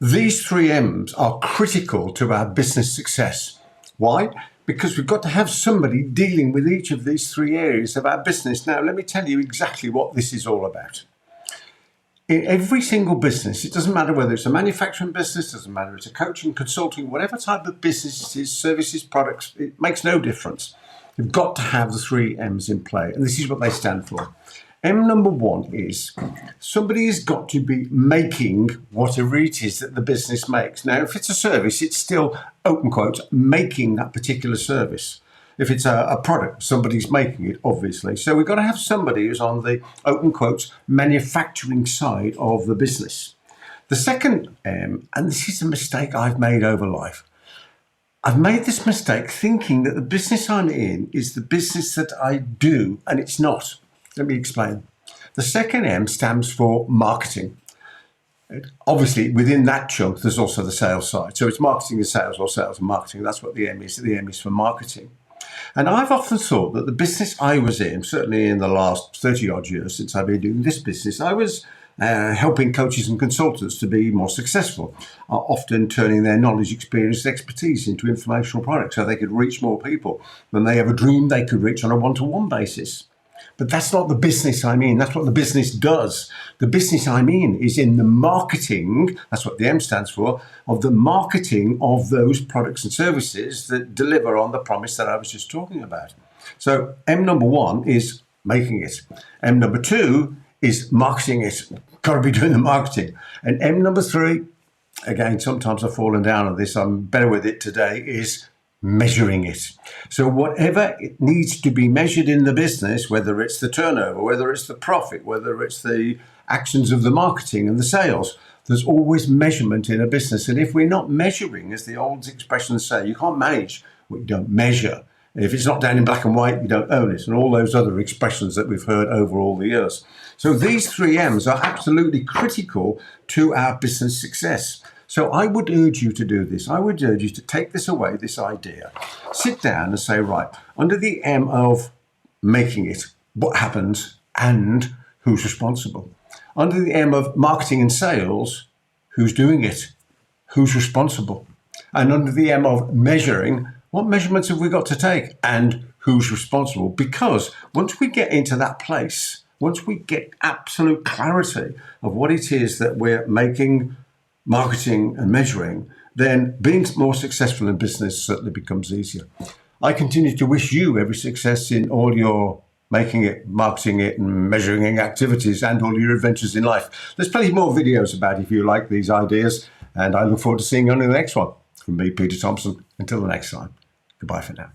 These three M's are critical to our business success. Why? Because we've got to have somebody dealing with each of these three areas of our business. Now, let me tell you exactly what this is all about. In every single business, it doesn't matter whether it's a manufacturing business, doesn't matter it's a coaching, consulting, whatever type of business it is, services, products, it makes no difference. You've got to have the three M's in play, and this is what they stand for. M number one is somebody has got to be making whatever it is that the business makes. Now, if it's a service, it's still, open quotes, making that particular service. If it's a product, somebody's making it, obviously. So we've got to have somebody who's on the, open quotes, manufacturing side of the business. The second M, and this is a mistake I've made over life, I've made this mistake thinking that the business I'm in is the business that I do, and it's not. Let me explain. The second M stands for marketing. Obviously, within that chunk, there's also the sales side. So it's marketing and sales, or sales and marketing. That's what the M is. The M is for marketing. And I've often thought that the business I was in, certainly in the last 30 odd years since I've been doing this business, I was helping coaches and consultants to be more successful, often turning their knowledge, experience, and expertise into informational products so they could reach more people than they ever dreamed they could reach on a one-to-one basis. But that's not the business I'm in. That's what the business does. The business I'm in is in the marketing, that's what the M stands for, of the marketing of those products and services that deliver on the promise that I was just talking about. So M number one is making it. M number two is marketing it. Got to be doing the marketing. And M number three, again, sometimes I've fallen down on this, I'm better with it today, is measuring it. So whatever it needs to be measured in the business, whether it's the turnover, whether it's the profit, whether it's the actions of the marketing and the sales, there's always measurement in a business. And if we're not measuring, as the old expressions say, you can't manage what you don't measure. If it's not down in black and white, you don't own it. And all those other expressions that we've heard over all the years. So these three M's are absolutely critical to our business success. So I would urge you to do this. I would urge you to take this away, this idea. Sit down and say, right, under the M of making it, what happens and who's responsible? Under the M of marketing and sales, who's doing it? Who's responsible? And under the M of measuring, what measurements have we got to take and who's responsible? Because once we get into that place, once we get absolute clarity of what it is that we're making, marketing and measuring, then being more successful in business certainly becomes easier. I continue to wish you every success in all your making it, marketing it and measuring activities and all your adventures in life. There's plenty more videos about it if you like these ideas, and I look forward to seeing you on the next one. From me, Peter Thomson. Until the next time, goodbye for now.